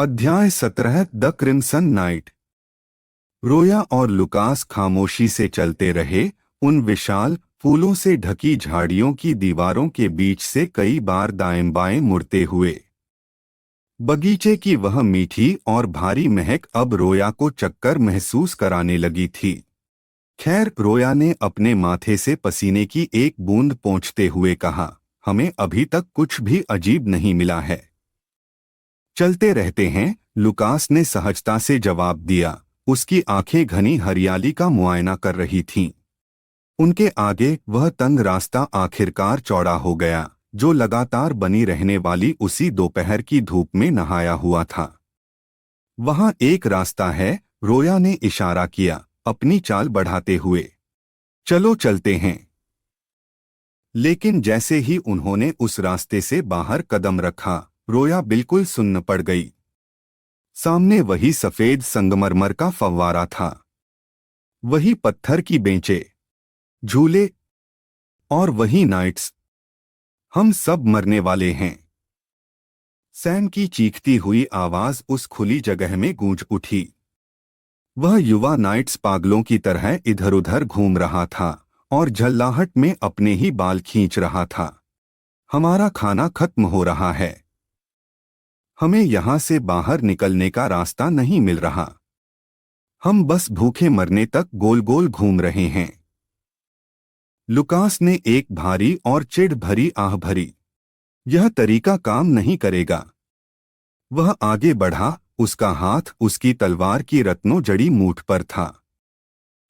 अध्याय 17 the crimson night. रोया और लुकास खामोशी से चलते रहे, उन विशाल फूलों से ढकी झाड़ियों की दीवारों के बीच से कई बार दाएं बाएं मुड़ते हुए। बगीचे की वह मीठी और भारी महक अब रोया को चक्कर महसूस कराने लगी थी। खैर, रोया ने अपने माथे से पसीने की एक बूंद पोंछते हुए कहा, हमें अभी तक कुछ भी अजीब नहीं मिला है। चलते रहते हैं, लुकास ने सहजता से जवाब दिया। उसकी आंखें घनी हरियाली का मुआयना कर रही थीं। उनके आगे वह तंग रास्ता आखिरकार चौड़ा हो गया, जो लगातार बनी रहने वाली उसी दोपहर की धूप में नहाया हुआ था। वहां एक रास्ता है, रोया ने इशारा किया, अपनी चाल बढ़ाते हुए। चलो चलते हैं। लेकिन जैसे ही उन्होंने उस रास्ते से बाहर कदम रखा, रोया बिल्कुल सुन्न पड़ गई। सामने वही सफेद संगमरमर का फव्वारा था, वही पत्थर की बेंचें, झूले, और वही नाइट्स। हम सब मरने वाले हैं। सैम की चीखती हुई आवाज उस खुली जगह में गूंज उठी। वह युवा नाइट्स पागलों की तरह इधर उधर घूम रहा था और झल्लाहट में अपने ही बाल खींच रहा था। हमारा खाना खत्म हो रहा है। हमें यहां से बाहर निकलने का रास्ता नहीं मिल रहा। हम बस भूखे मरने तक गोल गोल घूम रहे हैं। लुकास ने एक भारी और चिढ़ भरी आह भरी। यह तरीका काम नहीं करेगा। वह आगे बढ़ा, उसका हाथ उसकी तलवार की रत्नों जड़ी मूठ पर था।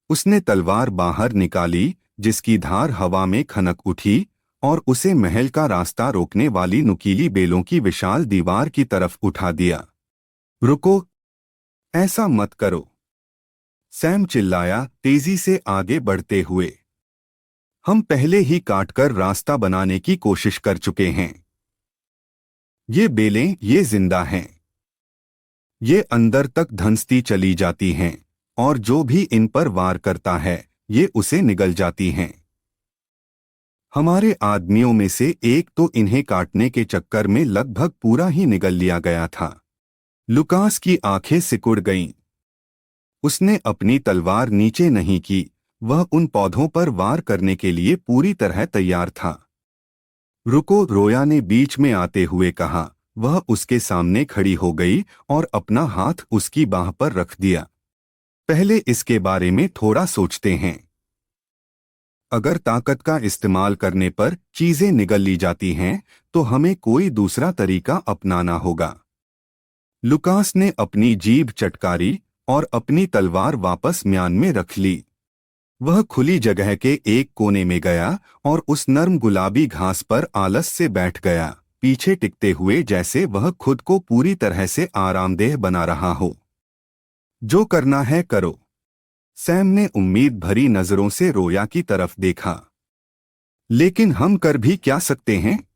उसने तलवार बाहर निकाली, जिसकी धार हवा में खनक उठी और उसे महल का रास्ता रोकने वाली नुकीली बेलों की विशाल दीवार की तरफ उठा दिया। रुको, ऐसा मत करो, सैम चिल्लाया, तेजी से आगे बढ़ते हुए। हम पहले ही काटकर रास्ता बनाने की कोशिश कर चुके हैं। ये बेलें, ये जिंदा हैं। ये अंदर तक धंसती चली जाती हैं, और जो भी इन पर वार करता है, ये उसे निगल जाती हैं। हमारे आदमियों में से एक तो इन्हें काटने के चक्कर में लगभग पूरा ही निगल लिया गया था। लुकास की आंखें सिकुड़ गईं। उसने अपनी तलवार नीचे नहीं की, वह उन पौधों पर वार करने के लिए पूरी तरह तैयार था। रुको, रोया ने बीच में आते हुए कहा। वह उसके सामने खड़ी हो गई और अपना हाथ उसकी बाह पर रख दिया। पहले इसके बारे में थोड़ा सोचते हैं। अगर ताकत का इस्तेमाल करने पर चीजें निगल ली जाती हैं, तो हमें कोई दूसरा तरीका अपनाना होगा। लुकास ने अपनी जीभ चटकारी और अपनी तलवार वापस म्यान में रख ली। वह खुली जगह के एक कोने में गया और उस नर्म गुलाबी घास पर आलस से बैठ गया, पीछे टिकते हुए, जैसे वह खुद को पूरी तरह से आरामदेह बना रहा हो। जो करना है करो। सैम ने उम्मीद भरी नजरों से रोया की तरफ देखा। लेकिन हम कर भी क्या सकते हैं?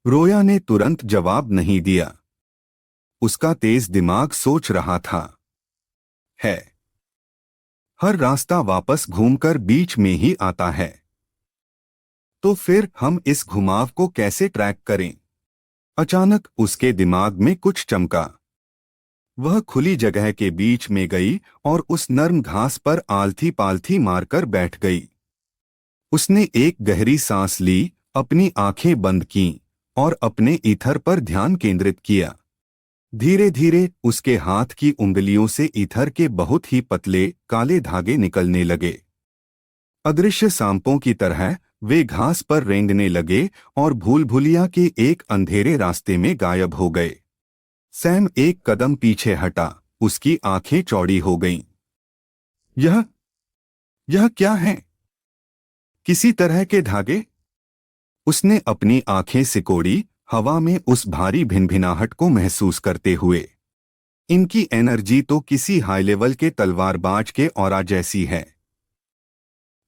रोया ने तुरंत जवाब नहीं दिया। उसका तेज दिमाग सोच रहा था। है, हर रास्ता वापस घूमकर बीच में ही आता है। तो फिर हम इस घुमाव को कैसे ट्रैक करें? अचानक उसके दिमाग में कुछ चमका। वह खुली जगह के बीच में गई और उस नर्म घास पर आलथी पालथी मारकर बैठ गई। उसने एक गहरी सांस ली, अपनी आंखें बंद कीं और अपने ईथर पर ध्यान केंद्रित किया। धीरे धीरे उसके हाथ की उंगलियों से ईथर के बहुत ही पतले काले धागे निकलने लगे। अदृश्य सांपों की तरह वे घास पर रेंगने लगे और भूल भुलिया के एक अंधेरे रास्ते में गायब हो गए। सैम एक कदम पीछे हटा, उसकी आंखें चौड़ी हो गईं। यह क्या है? किसी तरह के धागे? उसने अपनी आंखें सिकोड़ी, हवा में उस भारी भिनभिनाहट को महसूस करते हुए। इनकी एनर्जी तो किसी हाई लेवल के तलवारबाज के ऑरा जैसी है।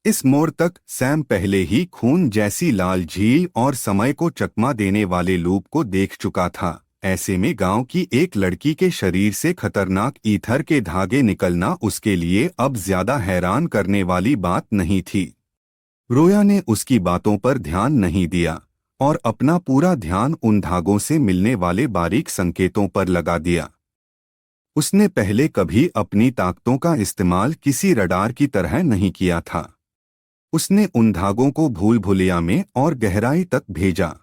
इस मोड़ तक सैम पहले ही खून जैसी लाल झील और समय को चकमा देने वाले लूप को देख चुका था। ऐसे में गांव की एक लड़की के शरीर से खतरनाक ईथर के धागे निकलना उसके लिए अब ज्यादा हैरान करने वाली बात नहीं थी। रोया ने उसकी बातों पर ध्यान नहीं दिया। और अपना पूरा ध्यान उन धागों से मिलने वाले बारीक संकेतों पर लगा दिया। उसने पहले कभी अपनी ताकतों का इस्तेमाल किसी रडार की तरह नहीं किया था। उसने उन धागों को भूल भुलैया में और गहराई तक भेजा।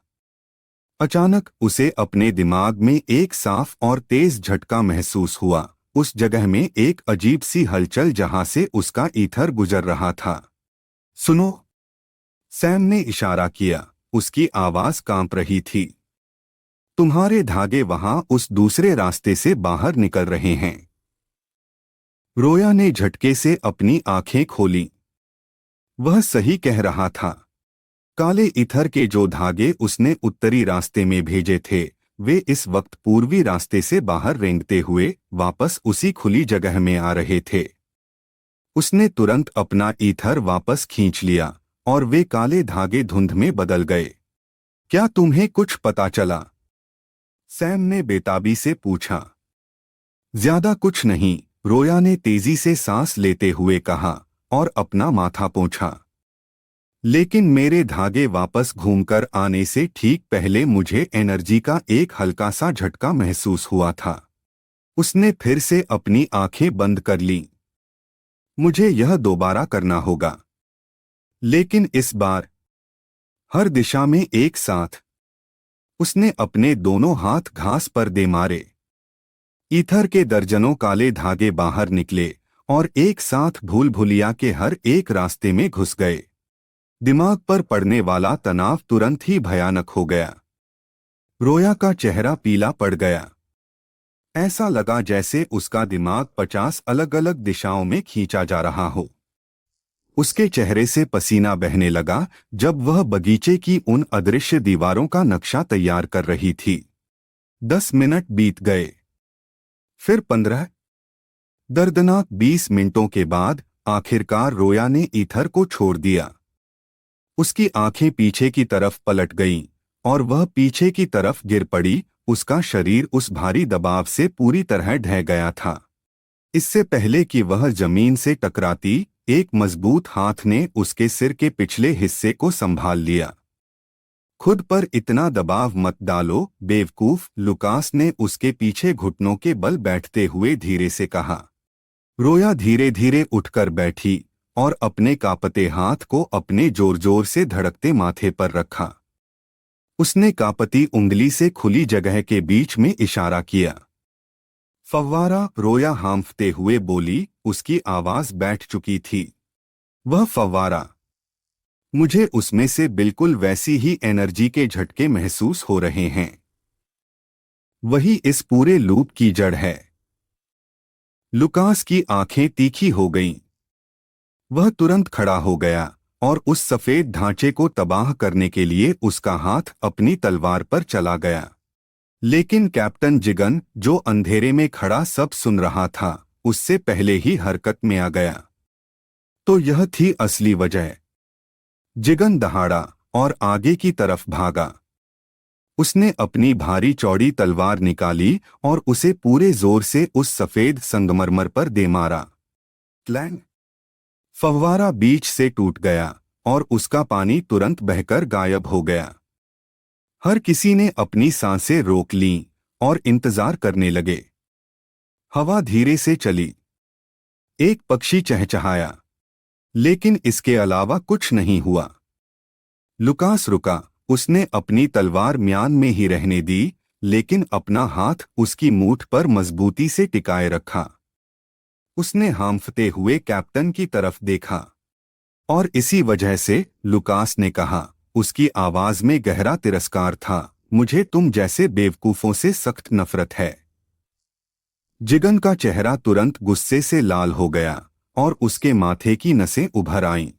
अचानक उसे अपने दिमाग में एक साफ और तेज झटका महसूस हुआ। उस जगह में एक अजीब सी हलचल जहां से उसका ईथर गुजर रहा था। सुनो, सैम ने इशारा किया। उसकी आवाज कांप रही थी। तुम्हारे धागे वहां उस दूसरे रास्ते से बाहर निकल रहे हैं। रोया ने झटके से अपनी आंखें खोली। वह सही कह रहा था। काले ईथर के जो धागे उसने उत्तरी रास्ते में भेजे थे, वे इस वक्त पूर्वी रास्ते से बाहर रेंगते हुए वापस उसी खुली जगह में आ रहे थे। उसने तुरंत अपना ईथर वापस खींच लिया और वे काले धागे धुंध में बदल गए। क्या तुम्हें कुछ पता चला? सैम ने बेताबी से पूछा। ज्यादा कुछ नहीं, रोया ने तेजी से सांस लेते हुए कहा और अपना माथा पोंछा। लेकिन मेरे धागे वापस घूमकर आने से ठीक पहले मुझे एनर्जी का एक हल्का सा झटका महसूस हुआ था। उसने फिर से अपनी आंखें बंद कर लीं। मुझे यह दोबारा करना होगा, लेकिन इस बार हर दिशा में एक साथ। उसने अपने दोनों हाथ घास पर दे मारे। ईथर के दर्जनों काले धागे बाहर निकले और एक साथ भूल भुलैया के हर एक रास्ते में घुस गए। दिमाग पर पड़ने वाला तनाव तुरंत ही भयानक हो गया। रोया का चेहरा पीला पड़ गया। ऐसा लगा जैसे उसका दिमाग 50 अलग अलग दिशाओं में खींचा जा रहा हो। उसके चेहरे से पसीना बहने लगा जब वह बगीचे की उन अदृश्य दीवारों का नक्शा तैयार कर रही थी। 10 मिनट बीत गए, फिर 15। दर्दनाक 20 मिनटों के बाद आखिरकार रोया ने ईथर को छोड़ दिया। उसकी आंखें पीछे की तरफ पलट गईं और वह पीछे की तरफ गिर पड़ी। उसका शरीर उस भारी दबाव से पूरी तरह ढह गया था। इससे पहले कि वह जमीन से टकराती, एक मजबूत हाथ ने उसके सिर के पिछले हिस्से को संभाल लिया। खुद पर इतना दबाव मत डालो, बेवकूफ, लुकास ने उसके पीछे घुटनों के बल बैठते हुए धीरे से कहा। रोया धीरे धीरे उठकर बैठी और अपने कांपते हाथ को अपने जोर जोर से धड़कते माथे पर रखा। उसने कांपती उंगली से खुली जगह के बीच में इशारा किया। फव्वारा, रोया हांफते हुए बोली। उसकी आवाज बैठ चुकी थी। वह फव्वारा। मुझे उसमें से बिल्कुल वैसी ही एनर्जी के झटके महसूस हो रहे हैं। वही इस पूरे लूप की जड़ है। लुकास की आंखें तीखी हो गईं। वह तुरंत खड़ा हो गया और उस सफेद ढांचे को तबाह करने के लिए उसका हाथ अपनी तलवार पर चला गया। लेकिन कैप्टन जिगन, जो अंधेरे में खड़ा सब सुन रहा था, उससे पहले ही हरकत में आ गया। तो यह थी असली वजह। जिगन दहाड़ा और आगे की तरफ भागा। उसने अपनी भारी चौड़ी तलवार निकाली और उसे पूरे जोर से उस सफेद संगमरमर पर दे मारा। क्लैंग! फव्वारा बीच से टूट गया और उसका पानी तुरंत बहकर गायब हो गया। हर किसी ने अपनी सांसें रोक लीं और इंतजार करने लगे। हवा धीरे से चली। एक पक्षी चहचहाया, लेकिन इसके अलावा कुछ नहीं हुआ। लुकास रुका। उसने अपनी तलवार म्यान में ही रहने दी, लेकिन अपना हाथ उसकी मूठ पर मजबूती से टिकाए रखा। उसने हांफते हुए कैप्टन की तरफ देखा। और इसी वजह से, लुकास ने कहा, उसकी आवाज में गहरा तिरस्कार था, मुझे तुम जैसे बेवकूफों से सख्त नफरत है। जिगन का चेहरा तुरंत गुस्से से लाल हो गया और उसके माथे की नसें उभर आईं।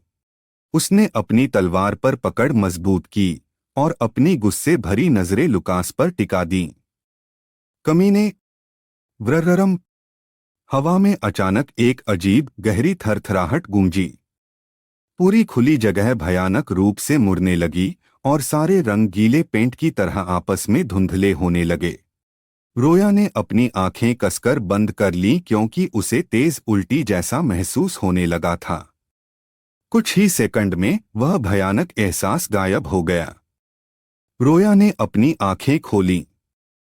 उसने अपनी तलवार पर पकड़ मजबूत की और अपनी गुस्से भरी नजरें लुकास पर टिका दीं। कमीने! व्रररम! हवा में अचानक एक अजीब गहरी थरथराहट गूंजी। पूरी खुली जगह भयानक रूप से मुड़ने लगी और सारे रंग गीले पेंट की तरह आपस में धुंधले होने लगे। रोया ने अपनी आंखें कसकर बंद कर लीं क्योंकि उसे तेज उल्टी जैसा महसूस होने लगा था। कुछ ही सेकंड में वह भयानक एहसास गायब हो गया। रोया ने अपनी आंखें खोलीं।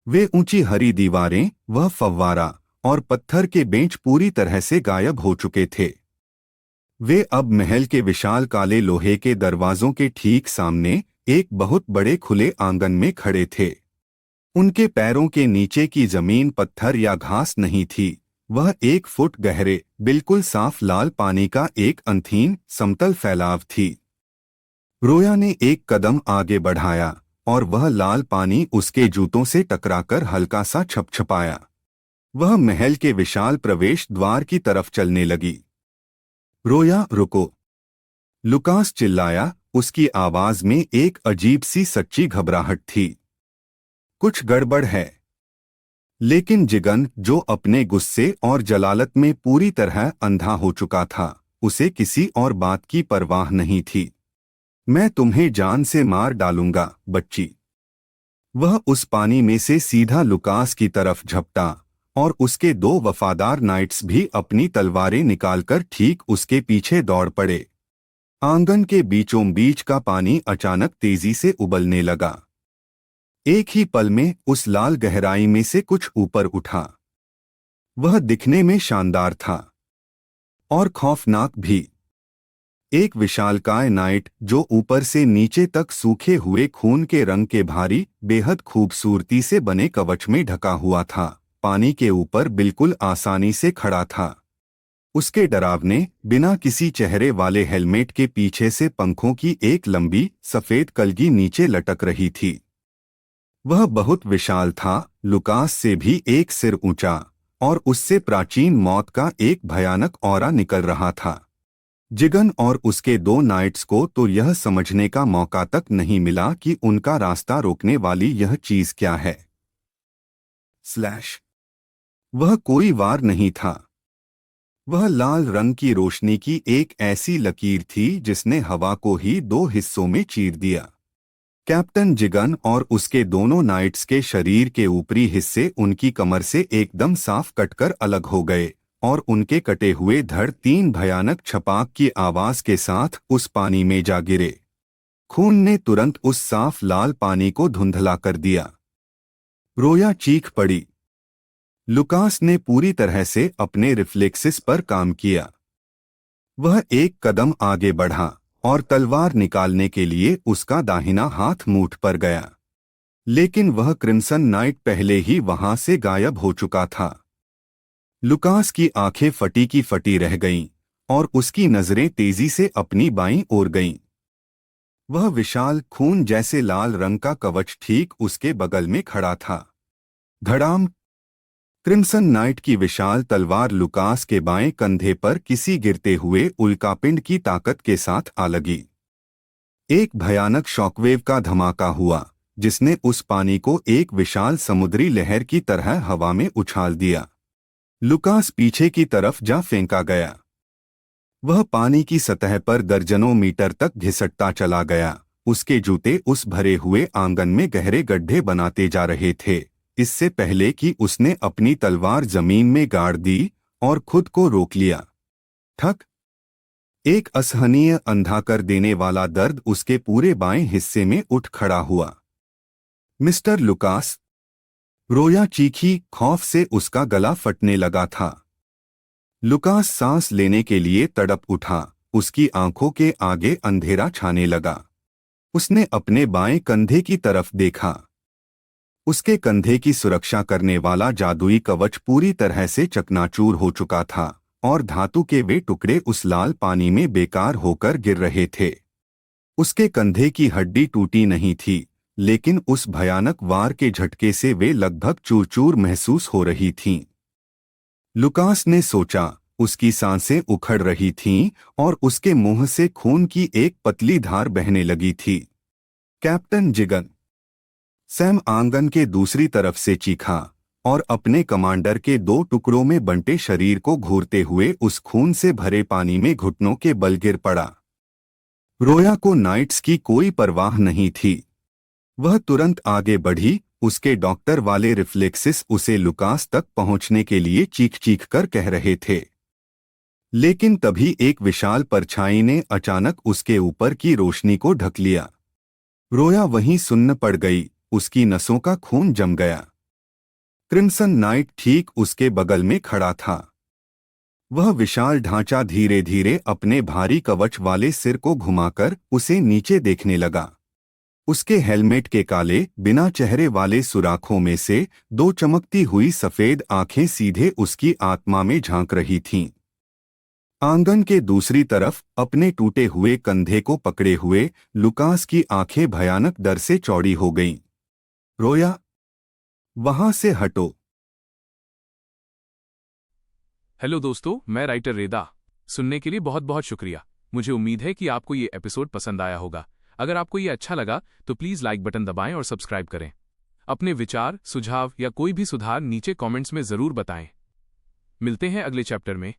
वे ऊंची हरी दीवारें, वह फव्वारा और पत्थर के बेंच पूरी तरह से गायब हो चुके थे। वे अब महल के विशाल काले लोहे के दरवाजों के ठीक सामने एक बहुत बड़े खुले आंगन में खड़े थे। उनके पैरों के नीचे की जमीन पत्थर या घास नहीं थी, वह 1 फुट गहरे, बिल्कुल साफ लाल पानी का एक अंथीन समतल फैलाव थी। रोया ने एक कदम आगे बढ़ाया और वह लाल पानी उसके जूतों से टकराकर हल्का सा छपछपाया। वह महल के विशाल प्रवेश द्वार की तरफ चलने लगी। रोया, रुको! लुकास चिल्लाया, उसकी आवाज में एक अजीब सी सच्ची घबराहट थी। कुछ गड़बड़ है। लेकिन जिगन, जो अपने गुस्से और जलालत में पूरी तरह अंधा हो चुका था, उसे किसी और बात की परवाह नहीं थी। मैं तुम्हें जान से मार डालूंगा, बच्ची। वह उस पानी में से सीधा लुकास की तरफ झपटा और उसके 2 वफादार नाइट्स भी अपनी तलवारें निकालकर ठीक उसके पीछे दौड़ पड़े। आंगन के बीचों बीच का पानी अचानक तेजी से उबलने लगा। एक ही पल में उस लाल गहराई में से कुछ ऊपर उठा। वह दिखने में शानदार था और खौफनाक भी। एक विशालकाय नाइट जो ऊपर से नीचे तक सूखे हुए खून के रंग के भारी, बेहद खूबसूरती से बने कवच में ढका हुआ था, पानी के ऊपर बिल्कुल आसानी से खड़ा था। उसके डरावने, बिना किसी चेहरे वाले हेलमेट के पीछे से पंखों की एक लंबी सफेद कलगी नीचे लटक रही थी। वह बहुत विशाल था, लुकास से भी 1 सिर ऊंचा, और उससे प्राचीन मौत का एक भयानक ऑरा निकल रहा था। जिगन और उसके 2 नाइट्स को तो यह समझने का मौका तक नहीं मिला कि उनका रास्ता रोकने वाली यह चीज क्या है। वह कोई वार नहीं था। वह लाल रंग की रोशनी की एक ऐसी लकीर थी जिसने हवा को ही 2 हिस्सों में चीर दिया। कैप्टन जिगन और उसके दोनों नाइट्स के शरीर के ऊपरी हिस्से उनकी कमर से एकदम साफ कटकर अलग हो गए और उनके कटे हुए धड़ 3 भयानक छपाक की आवाज के साथ उस पानी में जा गिरे। खून ने तुरंत उस साफ लाल पानी को धुंधला कर दिया। रोया चीख पड़ी। लुकास ने पूरी तरह से अपने रिफ्लेक्सिस पर काम किया। वह एक कदम आगे बढ़ा और तलवार निकालने के लिए उसका दाहिना हाथ मूठ पर गया, लेकिन वह क्रिम्सन नाइट पहले ही वहां से गायब हो चुका था। लुकास की आंखें फटी की फटी रह गईं और उसकी नजरें तेजी से अपनी बाईं ओर गईं। वह विशाल खून जैसे लाल रंग का कवच ठीक उसके बगल में खड़ा था। धड़ाम! क्रिम्सन नाइट की विशाल तलवार लुकास के बाएं कंधे पर किसी गिरते हुए उल्कापिंड की ताकत के साथ आ लगी। एक भयानक शॉकवेव का धमाका हुआ जिसने उस पानी को एक विशाल समुद्री लहर की तरह हवा में उछाल दिया। लुकास पीछे की तरफ जा फेंका गया। वह पानी की सतह पर दर्जनों मीटर तक घिसटता चला गया। उसके जूते उस भरे हुए आंगन में गहरे गड्ढे बनाते जा रहे थे, इससे पहले कि उसने अपनी तलवार जमीन में गाड़ दी और खुद को रोक लिया। ठक! एक असहनीय, अंधा कर देने वाला दर्द उसके पूरे बाएं हिस्से में उठ खड़ा हुआ। Mister Lucas! रोया चीखी, खौफ से उसका गला फटने लगा था। लुकास सांस लेने के लिए तड़प उठा, उसकी आंखों के आगे अंधेरा छाने लगा। उसने अपने बाएं कंधे की तरफ देखा। उसके कंधे की सुरक्षा करने वाला जादुई कवच पूरी तरह से चकनाचूर हो चुका था और धातु के वे टुकड़े उस लाल पानी में बेकार होकर गिर रहे थे। उसके कंधे की हड्डी टूटी नहीं थी, लेकिन उस भयानक वार के झटके से वे लगभग चूर-चूर महसूस हो रही थीं। लुकास ने सोचा, उसकी सांसें उखड़ रही थीं और उसके मुंह से खून की एक पतली धार बहने लगी थी। कैप्टन जिगन! सैम आंगन के दूसरी तरफ से चीखा और अपने कमांडर के 2 टुकड़ों में बंटे शरीर को घूरते हुए उस खून से भरे पानी में घुटनों के बल गिर पड़ा। रोया को नाइट्स की कोई परवाह नहीं थी। वह तुरंत आगे बढ़ी, उसके डॉक्टर वाले रिफ्लेक्सिस उसे लुकास तक पहुंचने के लिए चीख-चीख कर कह रहे थे। लेकिन तभी एक विशाल परछाई ने अचानक उसके ऊपर की रोशनी को ढक लिया। रोया वहीं सुन्न पड़ गई, उसकी नसों का खून जम गया। क्रिम्सन नाइट ठीक उसके बगल में खड़ा था। वह विशाल ढांचा धीरे धीरे अपने भारी कवच वाले सिर को घुमाकर उसे नीचे देखने लगा। उसके हेलमेट के काले बिना चेहरे वाले सुराखों में से दो चमकती हुई सफेद आंखें सीधे उसकी आत्मा में झांक रही थीं। आंगन के दूसरी तरफ अपने टूटे हुए कंधे को पकड़े हुए लुकास की आंखें भयानक डर से चौड़ी हो गईं। रोया, वहां से हटो। हेलो दोस्तों, मैं राइटर रेदा। सुनने के लिए बहुत बहुत शुक्रिया। मुझे उम्मीद है कि आपको ये एपिसोड पसंद आया होगा। अगर आपको ये अच्छा लगा तो प्लीज़ लाइक बटन दबाएं और सब्सक्राइब करें। अपने विचार, सुझाव या कोई भी सुधार नीचे कमेंट्स में ज़रूर बताएं। मिलते हैं अगले चैप्टर में।